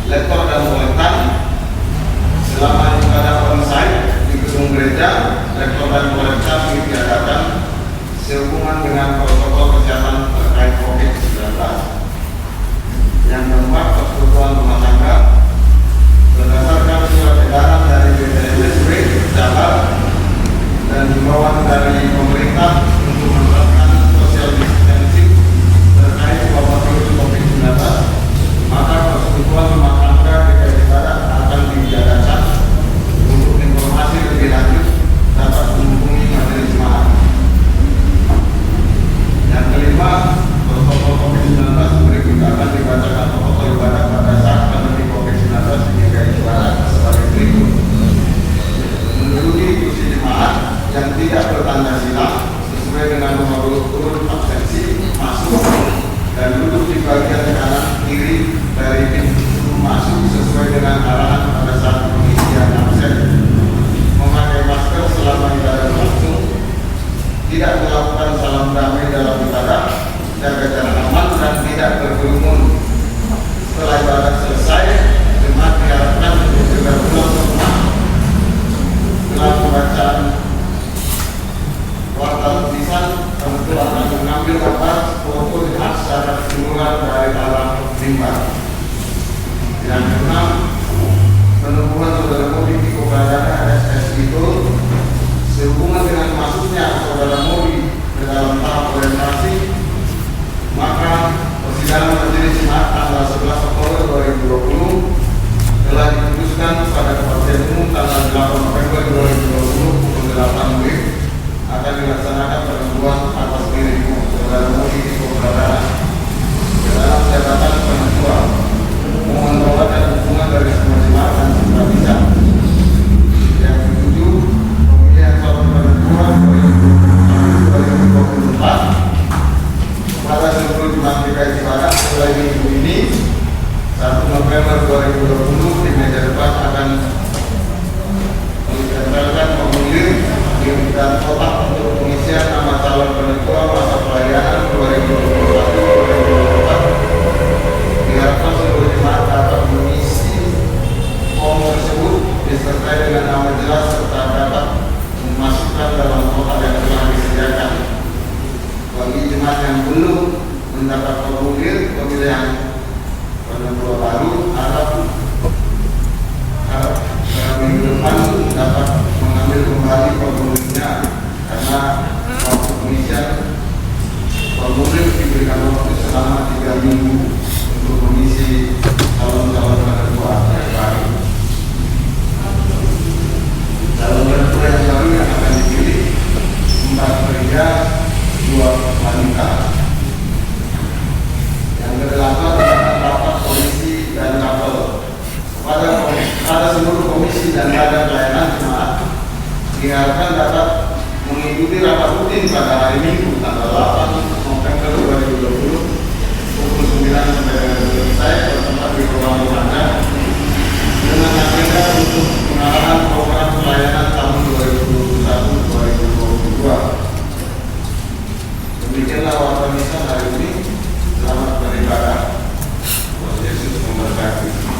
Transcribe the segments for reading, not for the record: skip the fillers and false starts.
lektor dan koletan selama ibadah onsite di gedung gereja. Lektor dan koletan ditiadakan sehubungan dengan protokol kesehatan terkait COVID-19. Yang keempat, persekutuan rumah tangga berdasarkan surat edaran dari BPSW Jabar dan himbauan dari pemerintah untuk menerapkan social distancing terkait wabah virus COVID-19, maka persekutuan rumah tangga DKI Barat akan diadakan. Untuk informasi lebih lanjut dapat menghubungi majelis jemaat. Yang kelima, protokol COVID-19 berikut akan dibacakan protokol ibadah pada saat pandemi COVID-19 di DKI Barat sebagai berikut. Menduduki kursi jemaat yang tidak bertanda silang sesuai dengan nomor urut absensi masuk dan duduk di bagian kanan kiri dari pintu masuk sesuai dengan arahan pada saat pengisian absen. Memakai masker selama ibadah berlangsung, tidak melakukan salam damai dalam ibadah, jaga jarak aman dan tidak berkerumun. Setelah ibadah selesai, jemaat diharapkan untuk segera pulang ke rumah. Setelah pembacaan warta tulisan, tentu akan mengambil gambar foto jemaat secara keseluruhan dari dalam mimbar. Yang keenam, penemuan saudara Modi di keberadaan SS itu sehubungan dengan masuknya saudara Modi ke dalam tahap orientasi, maka persidangan majelis jemaat tanggal 11 Oktober 2020 telah diputuskan pada kepastian umum tanggal 8 November 2020 pukul 8 WIB akan dilaksanakan penentuan atas dirimu saudara Modi di keberadaan ke dalam jabatan penentuan. Mohon doa dan dukungan dari semua jemaat dan simpatisan. Yang ketujuh, pemilihan calon penentuan 2024 kepada seluruh jemaat DKI Barat mulai minggu ini 1 November 2020 di meja depan akan ditempelkan formulir dan kotak untuk pengisian nama calon penentuan masa pelayanan 2021-2024. Diharapkan seluruh jemaat dapat mengisi form tersebut disertai dengan nama jelas serta dapat memasukkan dalam kotak yang telah disediakan. Bagi jemaat yang belum mendapat formulir pemilihan penentuan baru, harap minggu depan dapat mengambil kembali formulirnya karena waktu pengisian formulir diberikan waktu selama 3 minggu untuk mengisi calon-calon penentuan yang baru. Calon penentuan yang baru yang akan dipilih 4 pria, 2 wanita. Yang kedelapan rapat komisi dan kapel. Pada seluruh komisi dan badan pelayanan jemaat diharapkan dapat mengikuti rapat rutin pada hari Minggu tanggal 8 November 2020 pukul 9 sampai dengan selesai bertempat di ruang Anda dengan agenda untuk pengarahan program pelayanan tahun 2021-2022. Demikianlah warta misa hari ini. Selamat beribadah. Tuhan Yesus memberkati.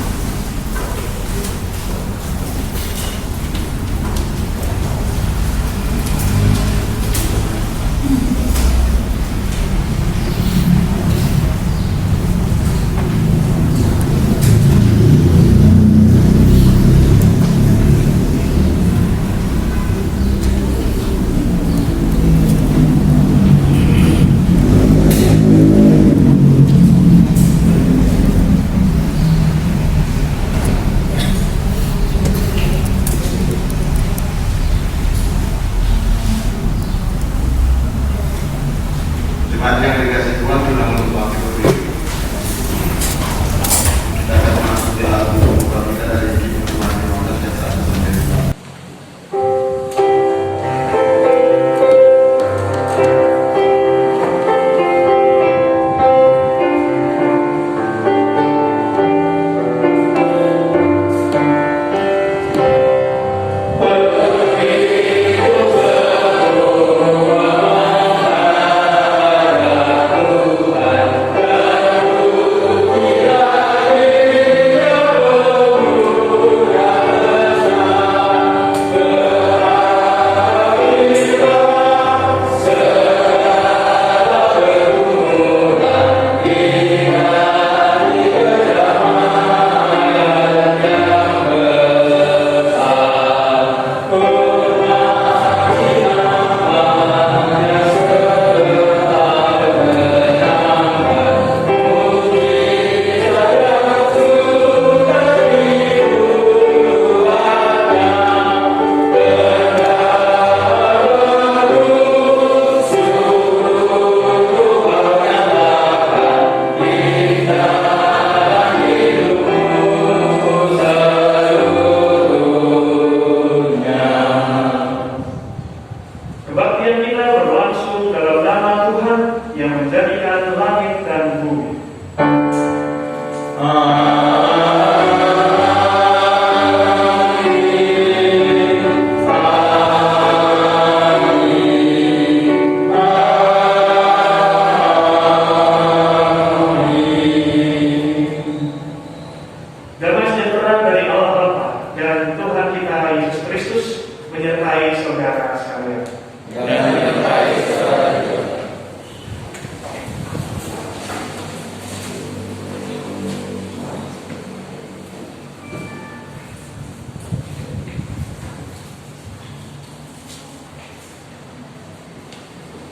menyertai saudara sekalian.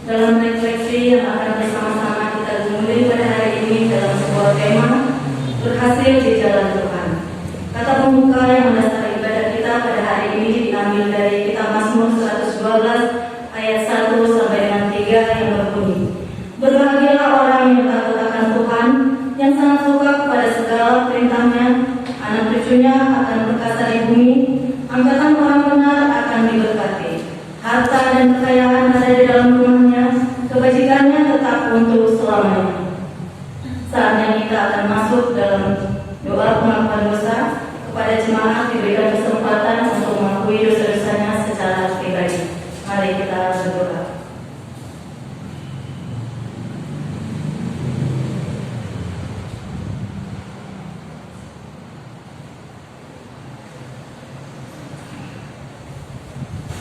Dalam refleksi yang akan bersama-sama kita gumuli pada hari ini dalam sebuah tema berhasil di jalan Tuhan. Kata pembuka yang mendasari ibadah kita pada hari ini diambil dari kitab Mazmur 112 ayat 1 sampai dengan 3 yang berbunyi, berbahagialah orang yang takut akan Tuhan, yang sangat suka kepada segala perintahnya, anak cucunya akan berkasa di bumi, angkatan orang benar akan diberkati. Harta dan kekayaan ada di dalam rumahnya, kebajikannya tetap untuk selamanya. Saatnya kita akan masuk dalam doa pengakuan dosa. Kepada jemaat diberikan kesempatan untuk mengakui dosa-dosanya secara pribadi. Mari kita berdoa.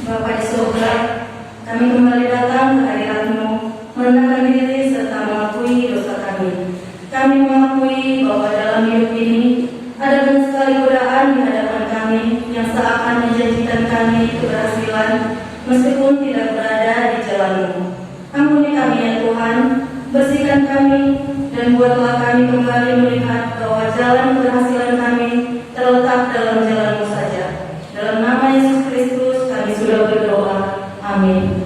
Bapa di surga, kami kembali datang ke hadirat-Mu, merendahkan diri serta mengakui dosa kami. Kami mengakui bahwa dalam hidup ini ada banyak sekali godaan di hadapan kami yang seakan menjanjikan kami keberhasilan meskipun tidak berada di jalan-Mu. Ampuni kami ya Tuhan, bersihkan kami dan buatlah kami kembali melihat bahwa jalan keberhasilan kami terletak dalam jalan-Mu saja. Dalam nama Yesus Kristus kami sudah berdoa. Amin.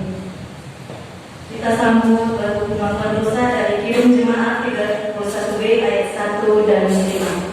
Kita sambung lagu pengakuan dosa dari Kidung Jemaat 31B ayat 1 dan 5.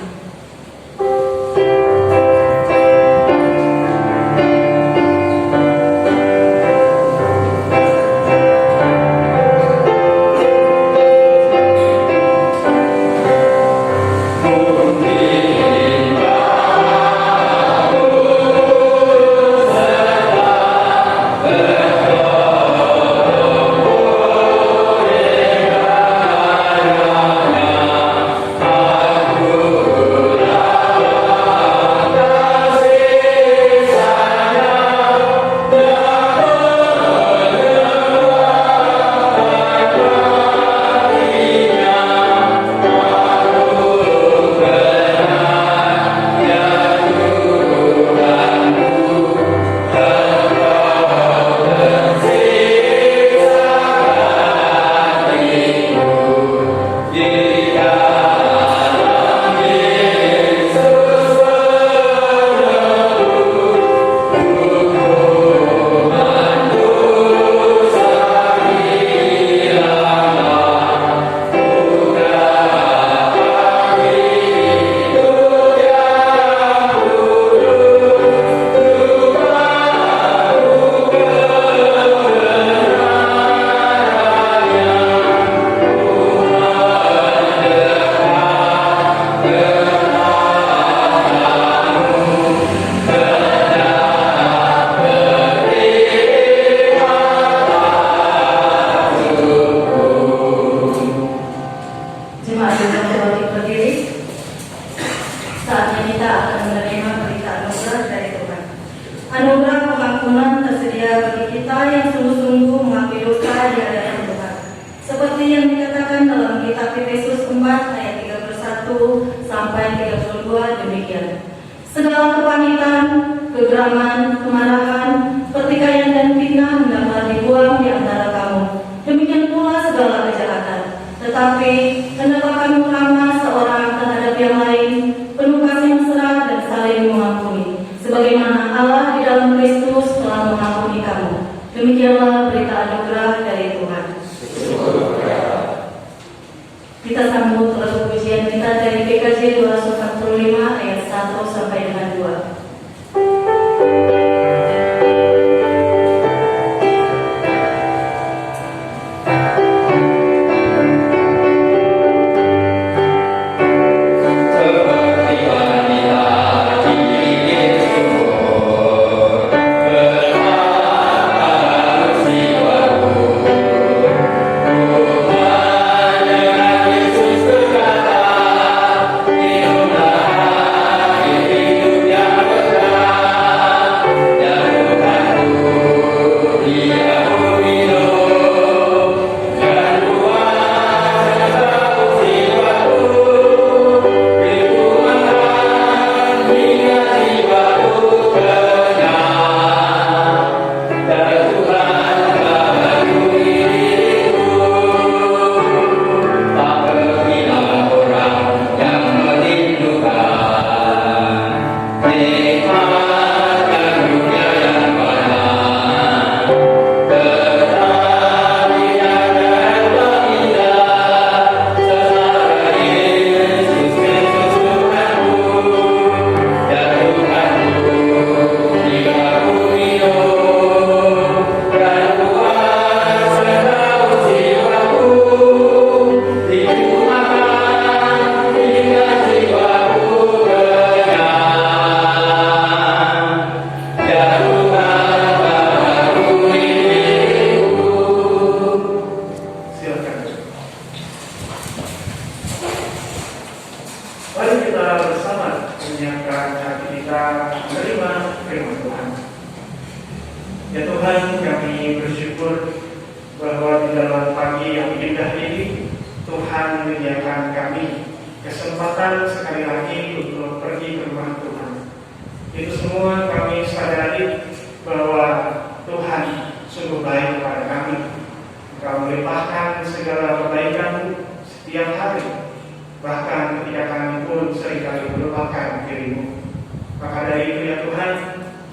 Mari kita bersama menyiapkan hati kita menerima firman Tuhan. Ya Tuhan, kami bersyukur bahwa di dalam pagi yang indah ini Tuhan menyediakan kami kesempatan sekali lagi untuk pergi ke rumah Tuhan. Itu semua kami sadari bahwa Tuhan sungguh baik kepada kami. Engkau melimpahkan segala kebaikan setiap hari. Bahkan ketika kami pun seringkali melupakan dirimu. Maka dari itu ya Tuhan,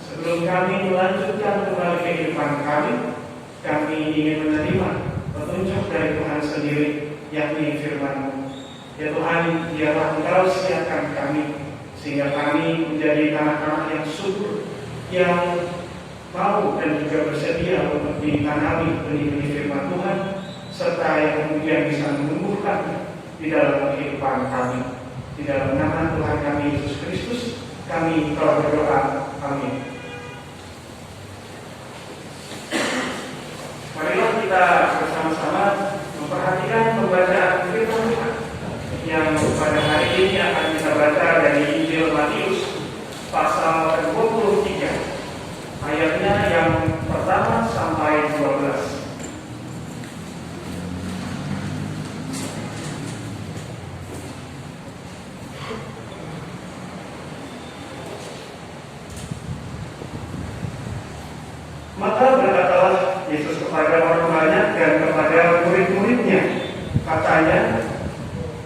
sebelum kami melanjutkan kembali kehidupan kami ingin menerima petunjuk dari Tuhan sendiri, yakni firman-Mu. Ya Tuhan, biarlah Engkau siapkan kami, sehingga kami menjadi anak-anak yang subur, yang mau dan juga bersedia untuk ditanami benih-benih firman Tuhan, serta yang kemudian bisa menumbuhkan di dalam kehidupan kami. Di dalam nama Tuhan kami Yesus Kristus, kami telah berdoa. Amin. Marilah kita bersama-sama memperhatikan pembacaan firman Tuhan yang pada hari ini akan kita baca dari Injil Matius pasal 23, ayatnya yang pertama sampai 12. Maka berkatalah Yesus kepada orang banyak dan kepada murid-muridnya, katanya,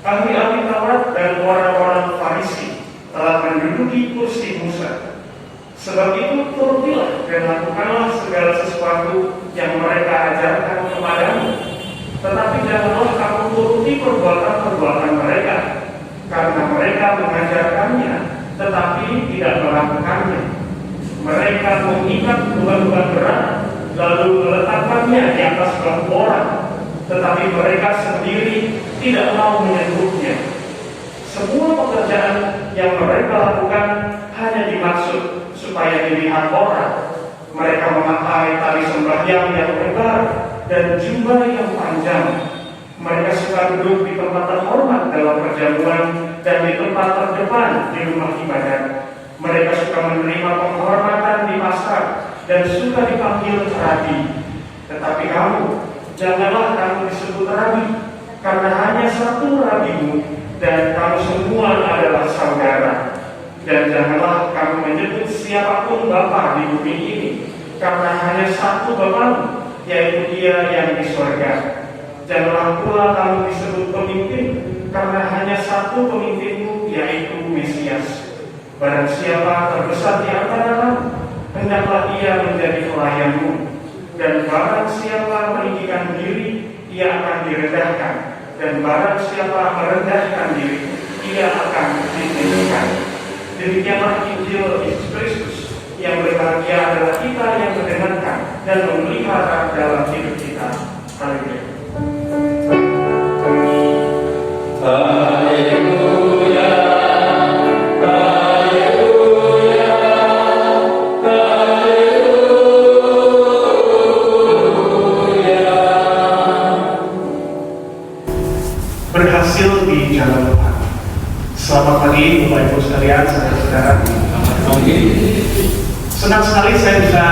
ahli-ahli Taurat dan orang-orang Farisi telah menduduki kursi Musa. Sebab itu turutilah dan lakukanlah segala sesuatu yang mereka ajarkan kepadamu. Tetapi janganlah kamu turuti perbuatan-perbuatan mereka, karena mereka mengajarkannya, tetapi tidak melakukannya. Mereka mengikat beban-beban berat, lalu meletakkannya di atas bahu orang, tetapi mereka sendiri tidak mau menyentuhnya. Semua pekerjaan yang mereka lakukan hanya dimaksud supaya dilihat orang. Mereka memakai tali sembahyang yang lebar dan jubah yang panjang. Mereka suka duduk di tempat terhormat dalam perjamuan dan di tempat terdepan di rumah ibadat. Mereka suka menerima penghormatan di pasar dan suka dipanggil rabi. Tetapi kamu, janganlah kamu disebut rabi, karena hanya satu rabimu, dan kamu semua adalah saudara. Dan janganlah kamu menyebut siapapun bapa di bumi ini, karena hanya satu Bapamu, yaitu Dia yang di surga. Janganlah pula kamu disebut pemimpin, karena hanya satu pemimpinmu, yaitu Mesias. Barang siapa terbesar di antara kamu, hendaklah ia menjadi pelayanmu. Dan barang siapa meninggikan diri, ia akan direndahkan. Dan barang siapa merendahkan diri, ia akan ditinggikan. Demikianlah Injil Yesus Kristus, yang berbahagia adalah kita yang mendengarkan dan memelihara dalam hidup kita. Haleluya. Haleluya. Berhasil di jalan Tuhan. Selamat pagi Bapak Ibu sekalian, saudara-saudara. Senang sekali saya bisa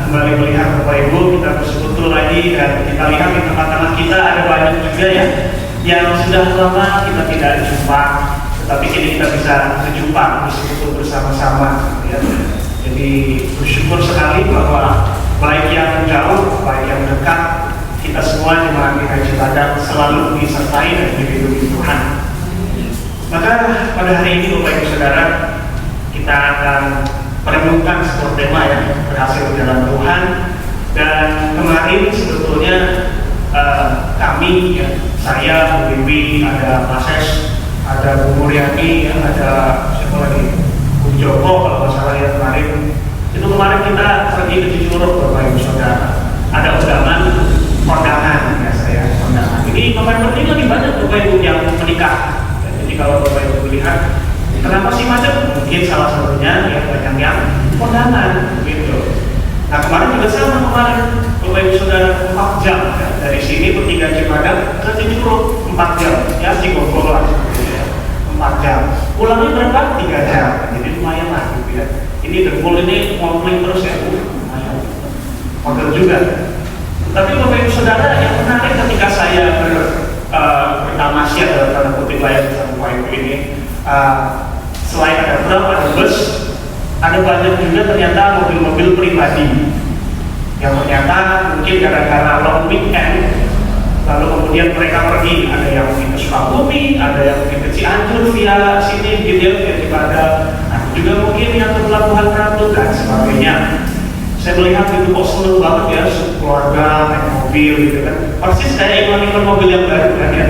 kembali melihat Bapak Ibu, kita bersekutu lagi dan kita lihat di tengah-tengah kita ada banyak juga ya yang sudah lama kita tidak jumpa, tetapi kini kita bisa berjumpa, bersekutu bersama-sama ya. Jadi bersyukur sekali bahwa baik yang jauh, baik yang dekat, kita semua jemaat GKI Cibadak selalu disertai dan dilindungi Tuhan. Maka pada hari ini Bapak Ibu Saudara, kita kita akan menemukan sebuah tema yang berhasil di dalam Tuhan. Dan kemarin sebetulnya kami, ya, saya, Bu Bibi, ada Mas Es, ada Bu Muryani, ada siapa lagi, Bu Joko kalau nggak salah ya kemarin. Itu kemarin kita pergi ke Cicurug, Bapak Ibu Saudara. Ada undangan kondangan, ya saya kondangan. Ini November ini lagi banyak Bapak Ibu yang menikah. Jadi kalau Bapak Ibu lihat, kenapa sih macet? Mungkin salah satunya ya banyak yang kondangan, gitu. Nah kemarin juga sama kemarin Bapak Ibu Saudara 4 jam ya. Dari sini Pertigaan Cibadak ke Cicurug 4 jam, ya Cigogol lah, gitu ya. 4 jam. Pulangnya berapa? 3 jam. Jadi lumayan lah, gitu ya. Ini dengkul ini ngomongin terus ya, lumayan. Model juga. Tapi Bapak Ibu Saudara yang menarik ketika saya bertamasya dalam tanda kutip layar bersama Bapak Ibu ini, selain ada truk, ada bus, ada banyak juga ternyata mobil-mobil pribadi yang ternyata mungkin gara-gara long weekend lalu kemudian mereka pergi, ada yang mungkin ke Sukabumi, ada yang mungkin ke Cianjur via sini gitu ya, via Cibadak, ada juga mungkin yang ke Pelabuhan Ratu dan sebagainya. Saya melihat itu kok seneng banget ya, keluarga naik mobil gitu kan, persis kayak iklan mobil yang baru kan ya,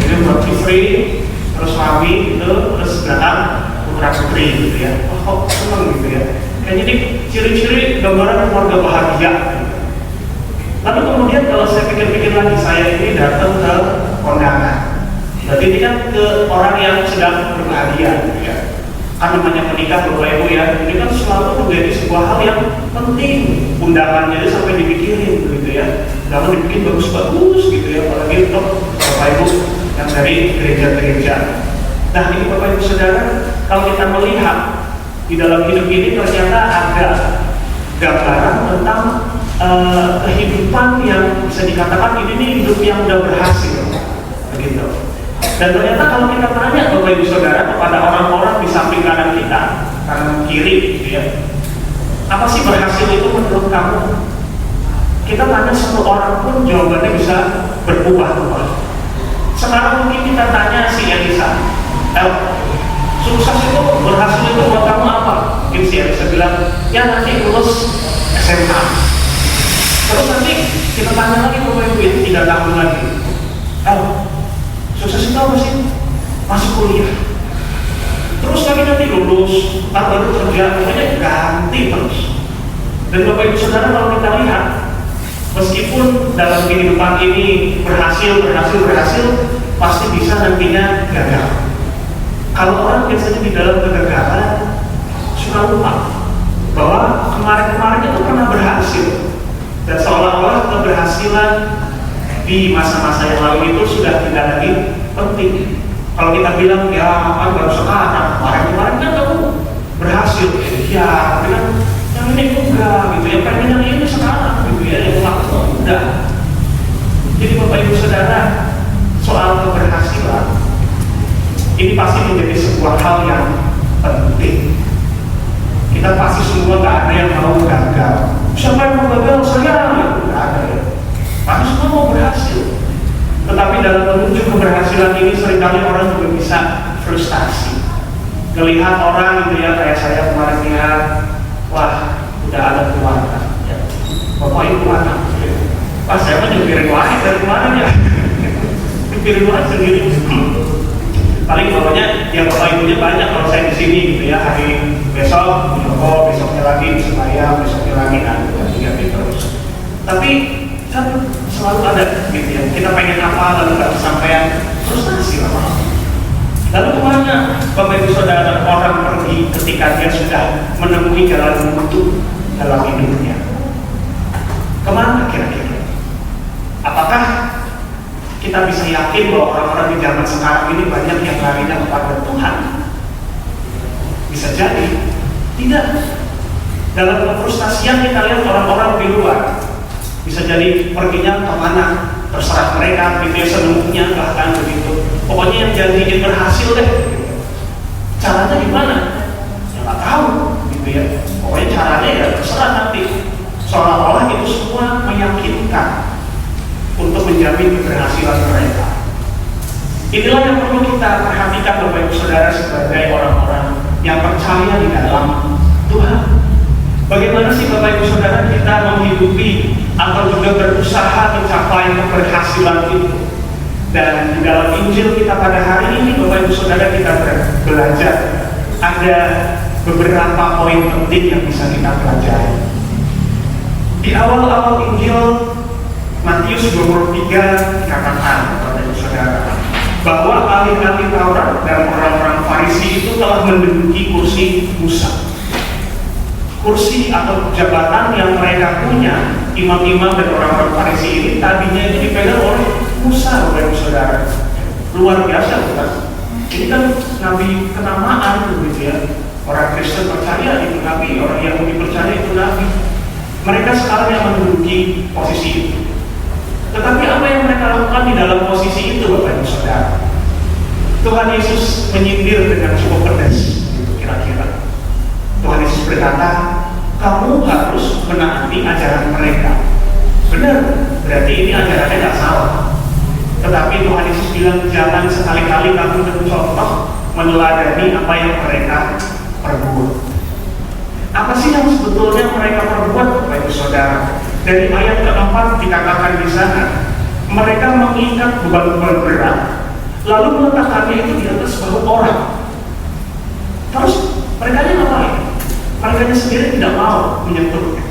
jadi buat free, terus suami gitu, terus datang putra putri gitu ya, kok seneng gitu ya. Kayak jadi ciri-ciri gambaran keluarga bahagia. Lalu kemudian kalau saya pikir-pikir lagi, saya ini datang ke kondangan. Berarti ini kan ke orang yang sedang berbahagia gitu ya. Kan namanya menikah Bapak Ibu ya, ini kan selalu menjadi sebuah hal yang penting. Undangannya itu sampai dipikirin gitu ya. Jangan dibikin bagus-bagus gitu ya, apalagi untuk Bapak Ibu yang dari gereja-gereja. Nah ini Bapak Ibu Saudara, kalau kita melihat di dalam hidup ini ternyata ada gambaran tentang kehidupan yang bisa dikatakan ini nih hidup yang udah berhasil, begitu. Dan ternyata kalau kita tanya Bapak Ibu Saudara kepada orang-orang di samping kanan kita, kanan kiri, gitu ya, apa sih berhasil itu menurut kamu? Kita tanya 1 orang pun jawabannya bisa berubah-ubah. Sekarang mungkin kita tanya si Elisa, sukses itu, berhasil itu buat kamu apa? Mungkin si Elisa bilang, ya nanti lulus SMA. Terus nanti kita tanya lagi Bapak Ibu 3 tahun lagi, sukses itu apa sih? Masuk kuliah. Terus lagi nanti lulus, baru kerja, pokoknya ganti terus. Dan Bapak Ibu Saudara kalau kita lihat, meskipun dalam kehidupan ini berhasil, pasti bisa nantinya gagal. Kalau orang biasanya di dalam kegagalan suka lupa bahwa kemarin-kemarin itu pernah berhasil, dan seolah-olah keberhasilan di masa-masa yang lalu itu sudah tidak lagi penting. Kalau kita bilang ya kan baru sekarang, kemarin kan kamu berhasil, ya tapi kan yang ini juga gitu ya, pengen yang ini sekarang gitu ya, yang lalu udah. Jadi Bapak Ibu Saudara, soal keberhasilan ini pasti menjadi sebuah hal yang penting. Kita pasti semua nggak ada yang mau gagal. Siapa yang mau gagal? Saya nggak ada ya. Pasti semua mau berhasil. Tetapi dalam menuju keberhasilan ini seringkali orang juga bisa frustasi. Melihat orang gitu ya, kayak saya kemarin lihat, wah udah ada keluarga, ya. Bapak Ibu anak, ya. Pas saya mah nyupirin waris dari kemarin ya, nyupirin waris sendiri. Paling bapaknya, ya Bapak Ibunya banyak kalau saya di sini gitu ya, hari besok Joko, besoknya lagi saya, besoknya lagi kan, ganti terus. Tapi kan selalu ada gitu ya, kita pengen apa lalu nggak kesampaian, frustasi lama. Lalu kemana Bapak Ibu Saudara orang pergi ketika dia sudah menemui jalan buntu dalam hidupnya? Kemana kira-kira? Apakah kita bisa yakin bahwa orang-orang di zaman sekarang ini banyak yang larinya kepada Tuhan? Bisa jadi tidak. Dalam frustasian kita lihat orang-orang di luar, bisa jadi perginya kemana terserah mereka, video seluruhnya bahkan begitu. Pokoknya yang janjiin berhasil deh. Caranya gimana? Ya nggak tahu, gitu ya. Pokoknya caranya ya terserah nanti. Seolah-olah itu semua meyakinkan untuk menjamin keberhasilan mereka. Inilah yang perlu kita perhatikan Bapak Ibu Saudara sebagai orang-orang yang percaya di dalam Tuhan. Bagaimana sih Bapak Ibu Saudara kita menghidupi atau juga berusaha mencapai keberhasilan itu? Dan di dalam Injil kita pada hari ini Bapak Ibu Saudara kita belajar ada beberapa poin penting yang bisa kita pelajari. Di awal-awal Injil Matius 23 dikatakan Bapak Ibu Saudara bahwa ahli-ahli Taurat dan orang-orang Farisi itu telah menduduki kursi Musa. Kursi atau jabatan yang mereka punya, imam-imam dan orang-orang Farisi ini tadinya itu dipegang oleh Musa, Bapak Ibu Saudara. Luar biasa, bukan? Ini kan nabi kenamaan, begitu ya. Orang Kristen percaya itu nabi, orang Yahudi percaya itu nabi. Mereka sekarang yang menduduki posisi itu. Tetapi apa yang mereka lakukan di dalam posisi itu, Bapak Ibu Saudara? Tuhan Yesus menyindir dengan cukup pedas, kira-kira. Tuhan Yesus berkata, kamu harus menaati ajaran mereka. Benar, berarti ini ajarannya tidak salah. Tetapi Tuhan Yesus bilang, jangan sekali-kali kamu mencontoh, meneladani apa yang mereka perbuat. Apa sih yang sebetulnya mereka perbuat, Bapak Ibu Saudara? Dari ayat keempat dikatakan di sana, mereka mengikat beban-beban berat, lalu meletakkannya itu di atas bahu orang. Terus mereka ngapain? Mereka sendiri tidak mau menyentuhnya.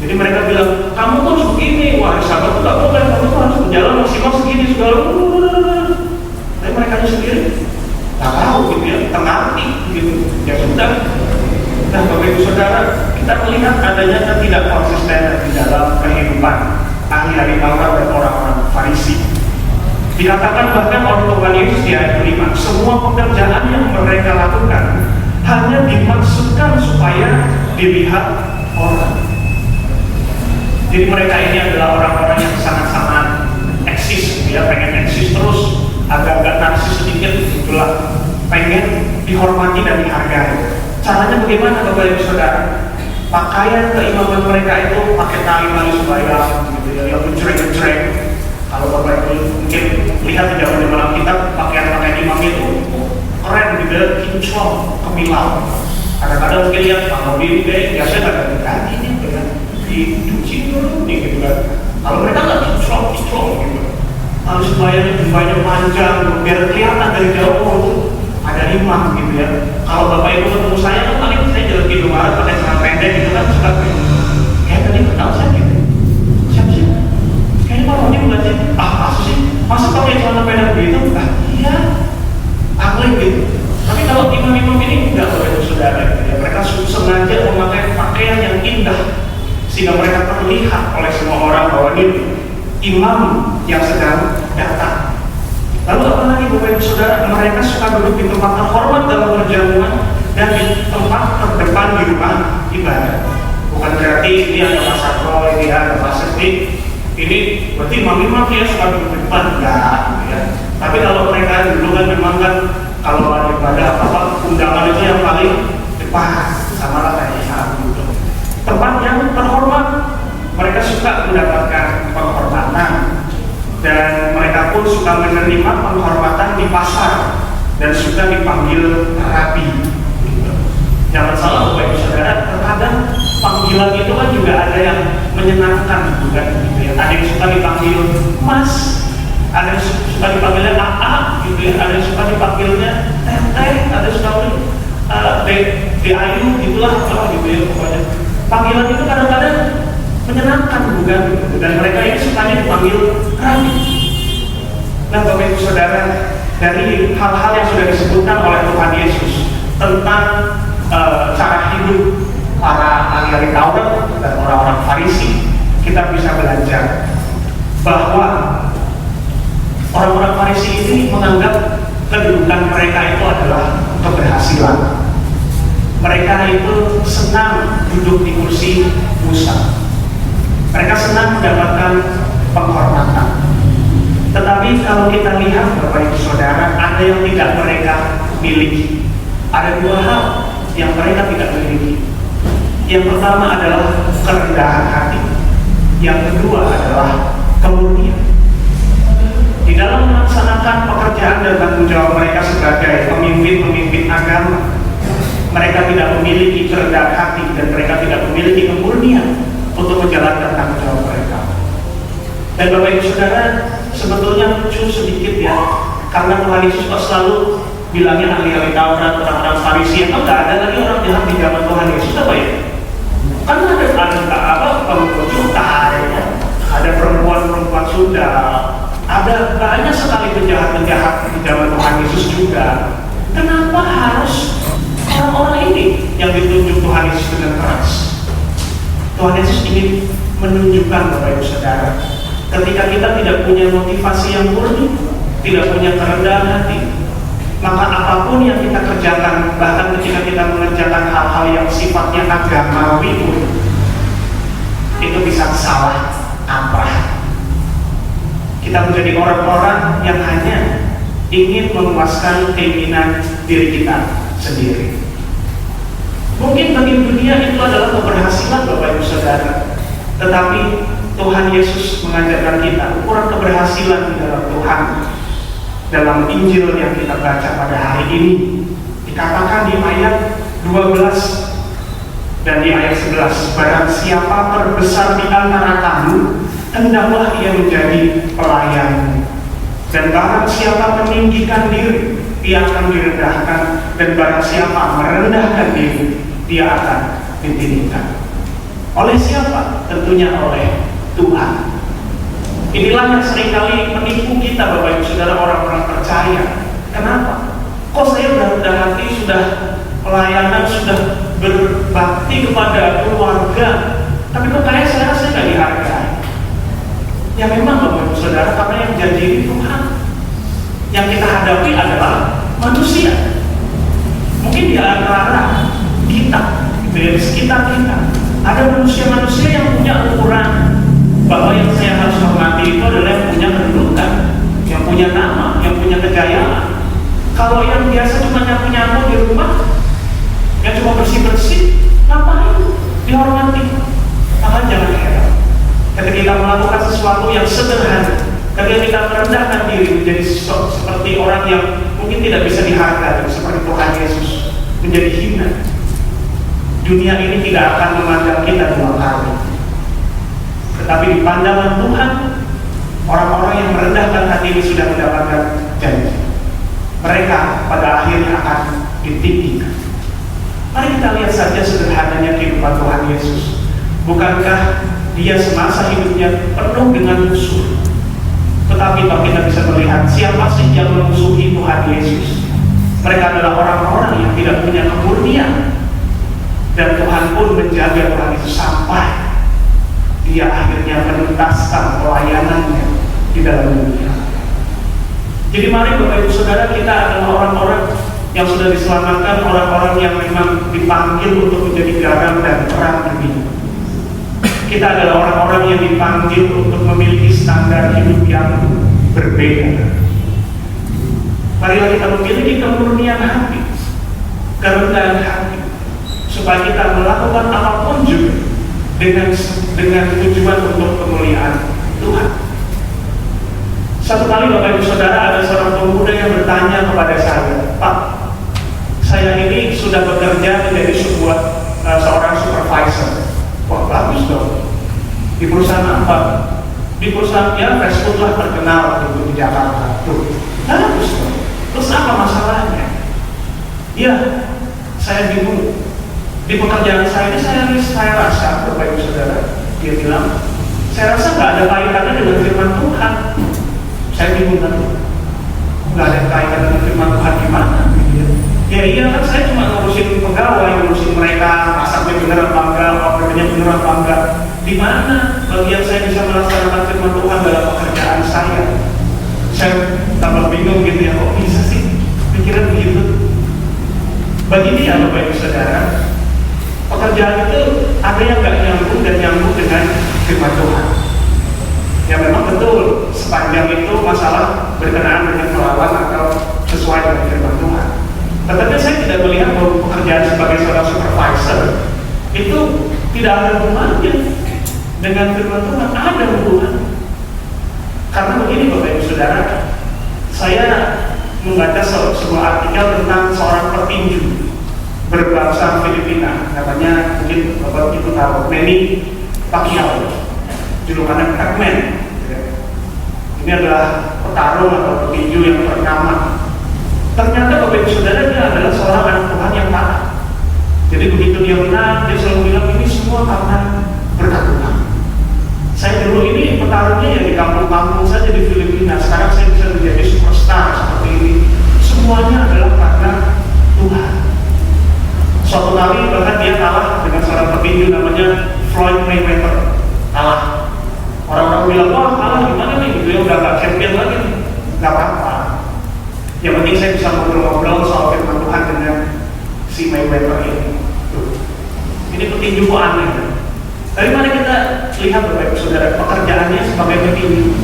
Jadi mereka bilang, kamu tuh harus begini, wah sahabat tuh gak boleh, kamu tuh harus berjalan maksimal segini, segala. Tapi mereka sendiri gak tahu gitu ya, tengarti gitu. Ya sudah. Nah Bapak Ibu Saudara, kita melihat adanya ketidakkonsistenan di dalam kehidupan ahli-ahli Taurat dan orang-orang Farisi. Dikatakan bahkan oleh Tuhan Yesus di ayat 5, semua pekerjaan yang mereka lakukan hanya dimaksudkan supaya dilihat orang. Jadi mereka ini adalah orang-orang yang sangat-sangat eksis, dia pengen eksis terus, agak-agak narsis sedikit, itulah pengen dihormati dan dihargai. Caranya bagaimana Bapak Ibu Saudara? Pakaian keimaman mereka itu pakai tali-tali sembahyang, gitu ya, yang mencereng-cereng. Kalau Bapak Ibu mungkin lihat di dalam Alkitab, pakaian-pakaian imam itu keren, gitu ya, kinclong, kemilau. Kadang-kadang mungkin lihat kalau di biasanya ada ganti nih, dengan dicuci dulu nih, gitu kan. Kalau mereka nggak kinclong gitu. Lalu sembahyangnya panjang, biar kelihatan dari jauh itu ada imam, gitu ya. Kalau Bapak Ibu ketemu saya kan paling saya jalan gitu banget pakai celana pendek gitu kan, suka kayak tadi kenal saya gitu. Siapa sih? Kayaknya Pak Roni bukan sih? Masa sih? Masa pakai celana pendek gitu? Iya. Aku gitu. Tapi kalau imam-imam ini enggak, Bapak Ibu Saudara, gitu ya. Mereka sengaja memakai pakaian yang indah sehingga mereka terlihat oleh semua orang bahwa ini imam yang sedang datang. Lalu apa lagi Bapak Ibu Saudara? Mereka suka duduk di tempat terhormat dalam perjamuan dan di tempat terdepan di rumah ibadah. Bukan berarti ini ada Pak Satro, ini ada Pak Sesti, ini berarti imam-imam dia suka duduk di depan, enggak, gitu ya. Tapi kalau mereka dulu kan memang kan kalau ada ibadah apa undangan itu yang paling depan, sama lah kayak gitu. Tempat yang terhormat, mereka suka mendapatkan penghormatan. Dan mereka pun suka menerima penghormatan di pasar dan suka dipanggil rabi. Jangan salah Bapak Ibu Saudara, terkadang panggilan itu kan juga ada yang menyenangkan, bukan gitu ya. Ada yang suka dipanggil Mas, ada yang suka dipanggilnya AA, gitu ya. Ada yang suka dipanggilnya Teteh, ada yang suka Ayu, gitulah apa gitu ya pokoknya. Panggilan itu kadang-kadang menyenangkan, bukan? Dan mereka ini sukanya dipanggil rabi. Nah Bapak Ibu Saudara, dari hal-hal yang sudah disebutkan oleh Tuhan Yesus tentang cara hidup para ahli Taurat dan orang-orang Farisi, kita bisa belajar bahwa orang-orang Farisi ini menganggap kedudukan mereka itu adalah keberhasilan. Mereka itu senang duduk di kursi Musa. Mereka senang mendapatkan penghormatan. Tetapi kalau kita lihat Bapak Ibu Saudara, ada yang tidak mereka miliki. Ada dua hal yang mereka tidak miliki. Yang pertama adalah kerendahan hati. Yang kedua adalah kemurnian. Di dalam melaksanakan pekerjaan dan tanggung jawab mereka sebagai pemimpin-pemimpin agama, Mereka tidak memiliki kerendahan hati dan mereka tidak memiliki kemurnian untuk menjalankan tanggung jawab mereka. Dan Bapak Ibu Saudara, sebetulnya lucu sedikit ya, karena Tuhan Yesus kok selalu bilangnya ahli-ahli Taurat, orang-orang Farisi, atau nggak ada lagi orang jahat di zaman Tuhan Yesus, apa ya? Kan ada perempuan cukai, ada perempuan-perempuan Sunda, ada banyak sekali penjahat-penjahat di zaman Tuhan Yesus juga. Kenapa harus orang-orang ini yang ditunjuk Tuhan Yesus dengan keras? Tuhan Yesus ingin menunjukkan Bapak Ibu Saudara, ketika kita tidak punya motivasi yang murni, tidak punya kerendahan hati, maka apapun yang kita kerjakan, bahkan ketika kita mengerjakan hal-hal yang sifatnya agamawi pun, itu bisa salah kaprah. Kita menjadi orang-orang yang hanya ingin memuaskan keinginan diri kita sendiri. Mungkin bagi dunia itu adalah keberhasilan Bapak Ibu Saudara, tetapi Tuhan Yesus mengajarkan kita ukuran keberhasilan di dalam Tuhan. Dalam Injil yang kita baca pada hari ini dikatakan di ayat 12 dan di ayat 11, barang siapa terbesar di antara kamu, hendaklah ia menjadi pelayan. Dan barang siapa meninggikan diri, dia akan direndahkan. Dan barang siapa merendahkan diri, dia akan ditinggikan. Oleh siapa? Tentunya oleh Tuhan. Inilah yang seringkali menipu kita Bapak Ibu Saudara, orang-orang percaya. Kenapa? Kok saya sudah rendah hati, sudah pelayanan, sudah berbakti kepada keluarga, tapi kok kayak saya nggak dihargai? Ya memang Bapak Ibu Saudara, karena yang jadi Tuhan. Yang kita hadapi adalah manusia. Mungkin di antara kita, di sekitar kita, ada manusia-manusia yang punya ukuran bahwa yang saya harus hormati itu adalah yang punya kedudukan, yang punya nama, yang punya kejayaan. Kalau yang biasa cuma nyapu-nyapu di rumah, yang cuma bersih-bersih, ngapain dihormati? Maka jangan heran ketika kita melakukan sesuatu yang sederhana, ketika kita merendahkan diri menjadi seperti orang yang mungkin tidak bisa dihargai, seperti Tuhan Yesus, menjadi hina. Dunia ini tidak akan memandang kita dua kali. Tetapi di pandangan Tuhan, orang-orang yang merendahkan hati ini sudah mendapatkan janji. Mereka pada akhirnya akan ditinggikan. Mari kita lihat saja sederhananya kehidupan Tuhan Yesus. Bukankah dia semasa hidupnya penuh dengan musuh? Tetapi kalau kita bisa melihat siapa sih yang memusuhi Tuhan Yesus? Mereka adalah orang-orang yang tidak punya kemurnian. Dan Tuhan pun menjaga Tuhan Yesus sampai dia akhirnya menuntaskan pelayanannya di dalam dunia. Jadi mari Bapak Ibu Saudara, kita adalah orang-orang yang sudah diselamatkan, orang-orang yang memang dipanggil untuk menjadi garam dan terang dunia. Kita adalah orang-orang yang dipanggil untuk memiliki standar hidup yang berbeda. Marilah kita memiliki kemurnian hati, kerendahan hati, supaya kita melakukan apapun juga dengan tujuan untuk kemuliaan Tuhan. Satu kali Bapak Ibu Saudara, ada seorang pemuda yang bertanya kepada saya, Pak, saya ini sudah bekerja menjadi seorang supervisor. Wah, bagus dong. Di perusahaan apa? Di perusahaan ya fast food lah, terkenal di Jakarta. Tuh, bagus dong. Terus apa masalahnya? Ya, saya bingung. Di pekerjaan saya ini saya rasa, Bapak Ibu Saudara, dia bilang, saya rasa nggak ada kaitannya dengan firman Tuhan. Saya bingung kan, nggak ada kaitan dengan firman Tuhan gimana? Ya iya kan, saya cuma ngurusin pegawai, ngurusin mereka, masaknya bener apa enggak, ordernya bener apa enggak. Di mana bagian saya bisa melaksanakan firman Tuhan dalam pekerjaan saya? Saya tambah bingung gitu ya, kok bisa sih pikiran begitu? Bagi dia Bapak Ibu Saudara, pekerjaan itu ada yang nggak nyambung dan nyambung dengan firman Tuhan. Ya memang betul, sepanjang itu masalah berkenaan dengan pelawan atau sesuai dengan firman Tuhan. Tetapi saya tidak melihat bahwa pekerjaan sebagai seorang supervisor itu tidak ada hubungannya dengan firman Tuhan. Ada hubungan. Karena begini Bapak Ibu Saudara, saya membaca sebuah artikel tentang seorang petinju berbangsa Filipina, namanya mungkin Bapak Ibu tahu, Manny Pacquiao, julukannya Pac-Man. Ini adalah petarung atau petinju yang ternama. Ternyata Bapak Ibu Saudara, dia adalah seorang anak Tuhan yang taat. Jadi begitu dia menang, dia selalu bilang ini semua karena berkat Tuhan. Saya dulu ini petarungnya ya di kampung-kampung saja di Filipina. Sekarang saya bisa menjadi superstar seperti ini. Semuanya adalah karena Tuhan. Suatu kali bahkan dia kalah dengan seorang petinju namanya Floyd Mayweather. Kalah. Orang-orang bilang, wah kalah gimana nih? Dia udah gak champion lagi nih. Gak apa-apa. Yang penting saya bisa ngobrol-ngobrol soal firman Tuhan dengan si Mayweather ini. Tuh. Ini petinju kok aneh. Dari mana kita lihat Bapak Ibu Saudara pekerjaannya sebagai petinju?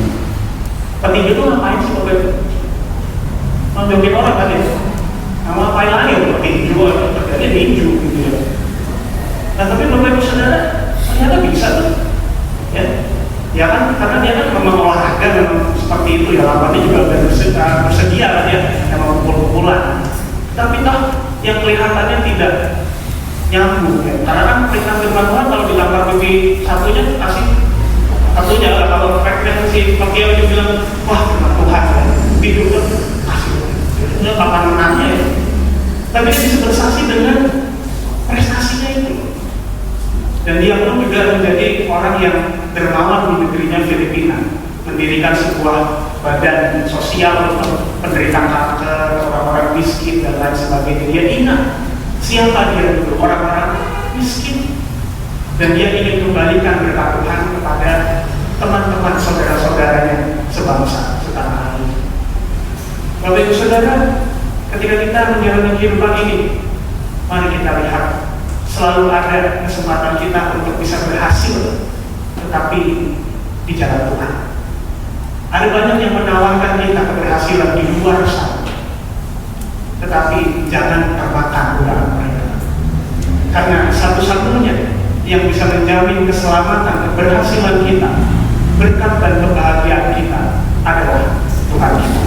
Petinju itu ngapain sih Bapak Ibu? Menjokin orang kan ya? Nah, ngapain lagi petinju? Kerjanya tinju gitu ya. Nah tapi Bapak Ibu Saudara ternyata bisa tuh. Ya kan, karena dia kan memang olahraga memang seperti itu ya, lawannya juga udah bersedia kan ya, memang pukul-pukulan. Tapi toh yang kelihatannya tidak nyambung ya, karena kan perintah firman Tuhan kalau dilanggar pipi satunya kasih satunya, kalau frekuensi si Pacquiao dia bilang wah firman Tuhan ya, biru kan kasih itu kapan menangnya ya. Tapi dia bisa bersaksi dengan prestasinya itu, dan dia pun juga menjadi orang yang dermawan di negerinya Filipina, mendirikan sebuah badan sosial untuk penderita kanker, orang-orang miskin dan lain sebagainya. Dia ingat siapa dia dulu, orang-orang miskin, dan dia ingin kembalikan berkat Tuhan kepada teman-teman saudara-saudaranya sebangsa, setanah air. Bapak Ibu Saudara, ketika kita menjalani kehidupan ini, mari kita lihat selalu ada kesempatan kita untuk bisa berhasil, tetapi di jalan Tuhan. Ada banyak yang menawarkan kita keberhasilan di luar sana, tetapi jangan termakan godaan mereka. Karena satu-satunya yang bisa menjamin keselamatan, keberhasilan kita, berkat dan kebahagiaan kita adalah Tuhan kita.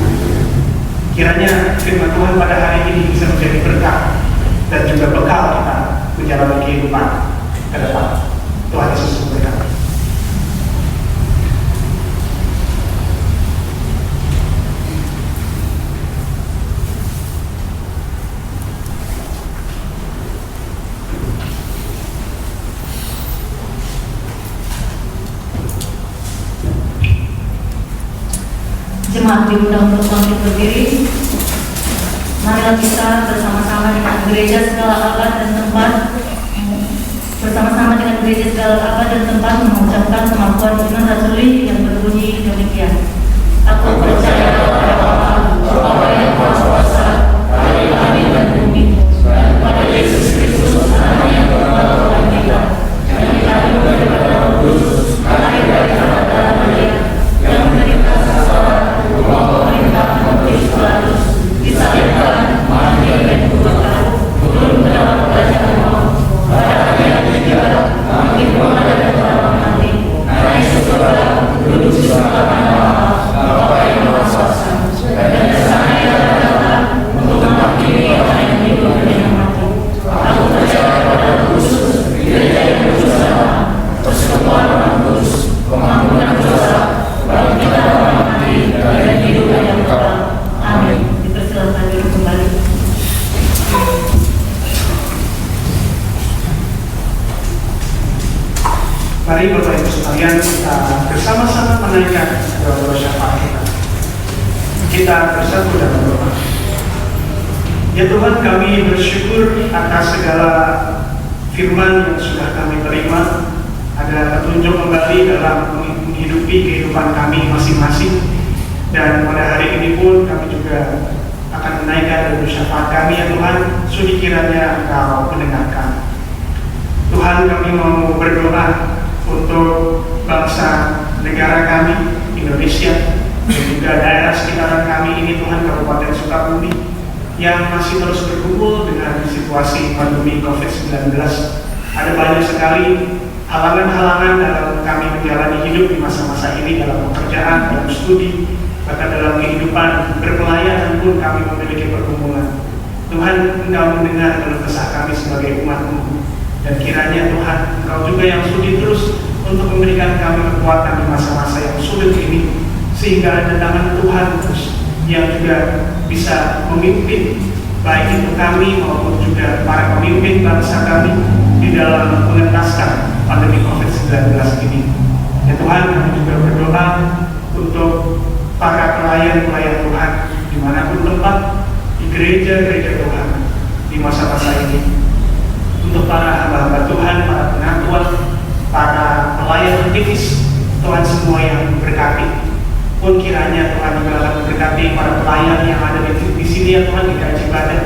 Kiranya firman Tuhan pada hari ini bisa menjadi berkat dan juga bekal kita menjalani kehidupan ke depan. Tuhan Yesus memberkati. Jemaat diundang untuk bangkit berdiri. Marilah kita bersama-sama dengan gereja segala abad dan tempat, bersama-sama dengan gereja segala abad dan tempat mengucapkan kemampuan iman rasuli yang berbunyi demikian. Aku percaya kepada Bapa, Bapa yang Maha Kuasa, dari langit dan bumi, dan pada Yesus Kristus, Anak yang tunggal Tuhan kita, yang dikandung dari Roh Kudus, lahir dari Maria, yang menderita sengsara, memerintah Pontius Pilatus, disalibkan, mati dan dikuburkan, turun ke dalam kerajaan maut, pada hari yang ketiga, bangkit dari antara mati, naik ke surga, duduk di sebelah kanan Bapa yang Maha Kuasa, dan dari sana ia akan datang untuk menghakimi orang yang hidup dan yang mati. Aku percaya pada Kristus, gereja yang bersama, persekutuan orang kudus, pengampunan dosa, bangkitan orang mati, dan hidup yang kekal. Amin. Dipersilakan duduk kembali. Mari Bapak Ibu sekalian, kita bersama-sama menaikkan doa syafaat kita. Kita bersatu dalam doa. Ya Tuhan, kami bersyukur atas segala firman yang sudah kami terima. Ada petunjuk kembali dalam menghidupi kehidupan kami masing-masing. Dan pada hari ini pun kami juga akan menaikkan doa syafaat kami. Ya Tuhan, sudi kiranya Engkau mendengarkan. Tuhan, kami mau berdoa untuk bangsa negara kami, Indonesia, dan juga daerah sekitaran kami ini, Tuhan, Kabupaten Sukabumi, yang masih terus bergumul dengan situasi pandemi COVID-19. Ada banyak sekali halangan-halangan dalam kami menjalani hidup di masa-masa ini, dalam pekerjaan, dalam studi, bahkan dalam kehidupan berpelayanan pun kami memiliki pergumulan. Tuhan, Engkau mendengar keluh kesah kami sebagai umat-Mu, dan kiranya Tuhan, Engkau juga yang sudi terus untuk memberikan kami kekuatan di masa-masa yang sulit ini, sehingga ada tangan Tuhan terus yang juga bisa memimpin baik itu kami maupun juga para pemimpin bangsa kami di dalam mengentaskan pandemi COVID-19 ini. Ya Tuhan, kami juga berdoa untuk para pelayan-pelayan Tuhan dimanapun tempat, di gereja-gereja Tuhan di masa-masa ini, untuk para hamba-hamba Tuhan, para pengakuan, para pelayan aktivis Tuhan semua yang berkati. Pun kiranya Tuhan juga akan memberkati para pelayan yang ada di sini ya Tuhan, di Kaji Badan,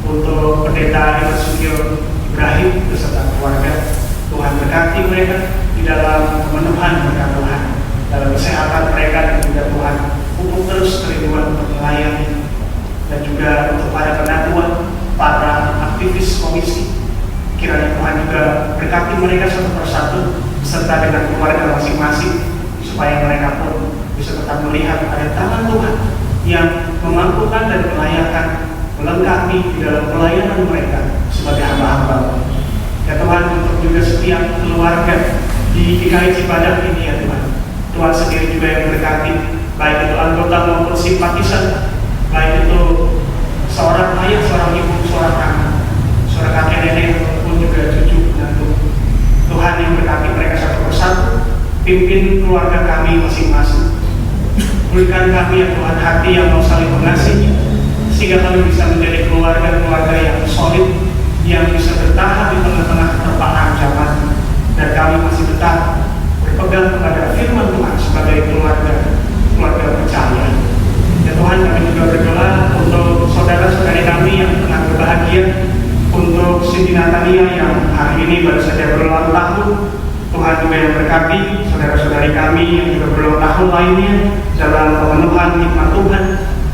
untuk Pendeta Irsugio Ibrahim beserta keluarga. Tuhan berkati mereka di dalam pemenuhan berkat Tuhan, dalam kesehatan mereka, dan juga Tuhan pupuk terus kerinduan untuk melayani, dan juga untuk para penatuan, para aktivis komisi. Kiranya Tuhan juga berkati mereka satu persatu serta dengan keluarga masing-masing, supaya mereka pun bisa tetap melihat ada tangan Tuhan yang memampukan dan melayakan, melengkapi di dalam pelayanan mereka sebagai hamba-hamba. Ya Tuhan, untuk juga setiap keluarga di GKI Cibadak ini ya Tuhan, Tuhan sendiri juga yang berkati, baik itu anggota maupun simpatisan, baik itu seorang ayah, seorang ibu, seorang anak, seorang kakek nenek, maupun juga cucu menantu. Tuhan yang berkati mereka satu persatu, pimpin keluarga kami masing-masing. Berikan kami ya Tuhan hati yang mau saling mengasihi, sehingga kami bisa menjadi keluarga-keluarga yang solid, yang bisa bertahan di tengah-tengah terpaan zaman, dan kami masih tetap berpegang kepada firman Tuhan sebagai keluarga percaya. Ya Tuhan, kami juga berdoa untuk saudara-saudari kami yang tengah berbahagia, untuk Cindy Natania yang hari ini baru saja berulang tahun. Tuhan juga yang berkati saudara-saudari kami yang juga berulang tahun lainnya dalam pemenuhan hikmat Tuhan,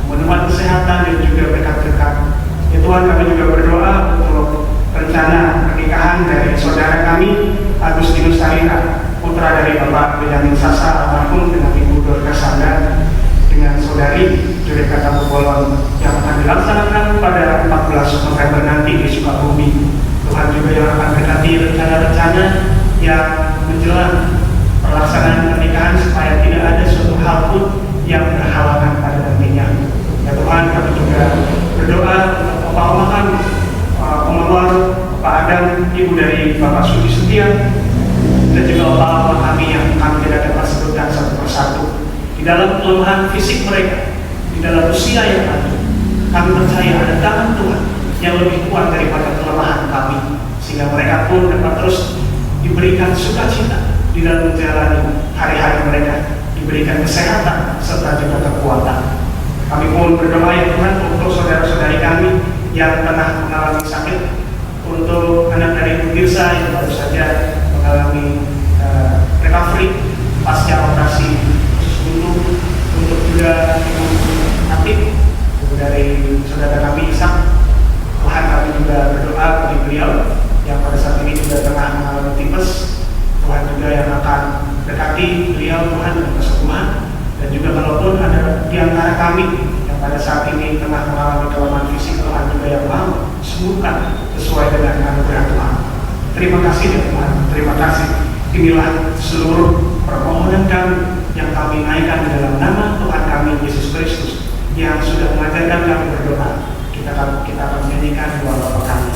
pemenuhan kesehatan, dan juga berkat-berkat. Ya Tuhan, kami juga berdoa untuk rencana pernikahan dari saudara kami Agustinus Sarina, putra dari Bapak Benjamin Sasa almarhum, dengan Ibu Dorka Sanda, dengan saudari Jureka Tamubolon, yang akan dilaksanakan pada 14 November nanti di Sukabumi. Tuhan juga yang akan berkati rencana-rencana yang menjelang pelaksanaan pernikahan, supaya tidak ada suatu hal pun yang berhalangan pada nantinya. Ya Tuhan, kami juga berdoa untuk Bapak Oma kami, Om Anwar, Pak Adam, Ibu dari Bapak Sudi Setia, dan juga Bapak Oma kami yang kami tidak dapat sebutkan satu persatu. Di dalam kelemahan fisik mereka, di dalam usia yang ada, kami percaya ada tangan Tuhan yang lebih kuat daripada kelemahan kami, sehingga mereka pun dapat terus diberikan sukacita di dalam menjalani hari-hari mereka, diberikan kesehatan serta juga kekuatan. Kami pun berdoa ya Tuhan untuk saudara-saudari kami yang tengah mengalami sakit, untuk anak dari Ibu Tirsa yang baru saja mengalami recovery pasca operasi untuk juga Ibu Atik, dari saudara kami Ishak. Tuhan, kami juga berdoa bagi beliau yang pada saat ini juga tengah mengalami tipes. Tuhan juga yang akan dekati beliau Tuhan dengan kesembuhan, dan juga kalaupun ada di antara kami yang pada saat ini tengah mengalami kelemahan fisik, Tuhan juga yang mau sembuhkan sesuai dengan anugerah Tuhan. Terima kasih ya Tuhan, terima kasih. Inilah seluruh permohonan kami yang kami naikkan di dalam nama Tuhan kami Yesus Kristus, yang sudah mengajarkan kami berdoa. Kita akan menyanyikan doa Bapa kami.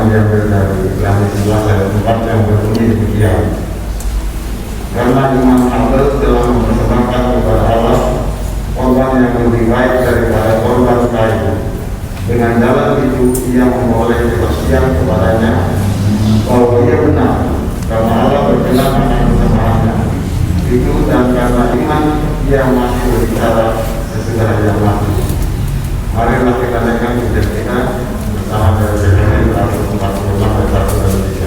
yang diambil dari Ibrani 11 ayat 4 yang berbunyi demikian. Karena iman Abel telah mempersembahkan kepada Allah korban yang lebih baik daripada korban Kain. Dengan jalan itu ia memperoleh kepastian kepadanya bahwa ia benar, karena Allah berkenan akan kesamaannya. Itu dan karena iman ia masih berbicara sesudah ia mati. Marilah kita naikkan pujian kita bersama dari Yeremia 146 ayat 1 dan 3.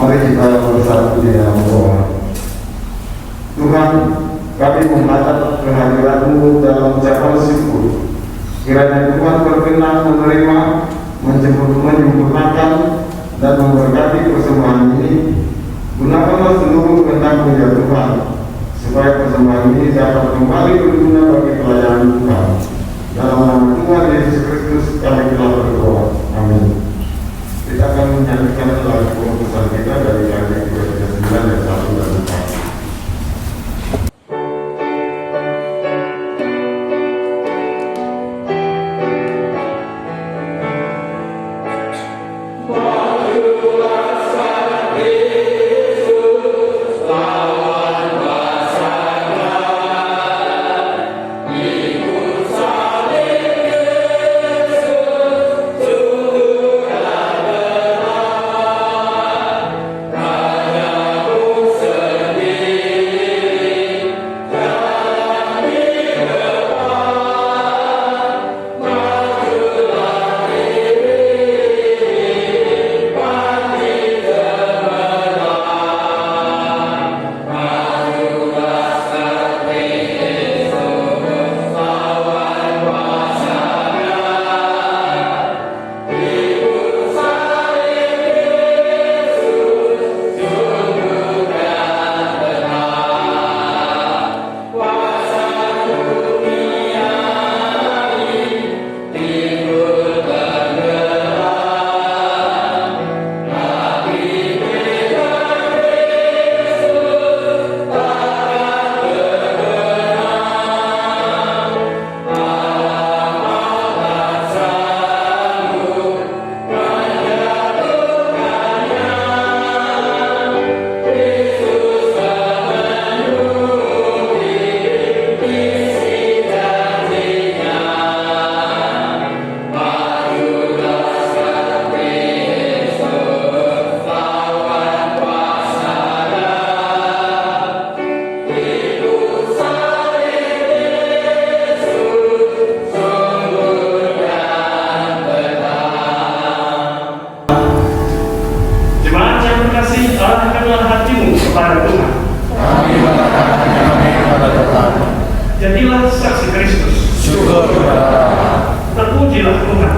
Mari kita bersatu di dalam doa. Tuhan, kami menghadap kehadirat-Mu dalam ucapan syukur. Kiranya Tuhan berkenan menerima, menyempurnakan dan memberkati persembahan ini. Gunakanlah seluruh kehendak-Mu ya Tuhan, supaya persembahan ini dapat kembali berguna bagi pelayanan Tuhan. Dalam nama Tuhan Yesus Kristus kami telah berdoa. Amin. Kita akan menyanyikan lagu pembukaan kita dari ayat 29 dan 1 dan 4. arahkanlah hatimu kepada Tuhan. Jadilah saksi Kristus. Syukur kepada Allah. Terpujilah Tuhan.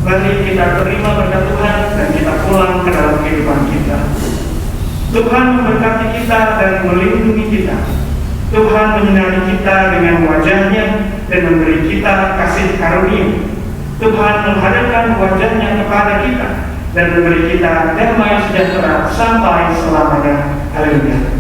Mari kita terima berkat Tuhan dan kita pulang ke dalam kehidupan kita. Tuhan memberkati kita dan melindungi kita. Tuhan menyinari kita dengan wajah-Nya dan memberi kita kasih karunia. Tuhan menghadapkan wajah-Nya kepada kita dan memberi kita damai sejahtera sampai selamanya. Haleluya.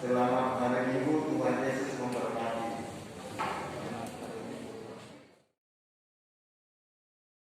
Selamat hari Minggu, Tuhan Yesus memberkati.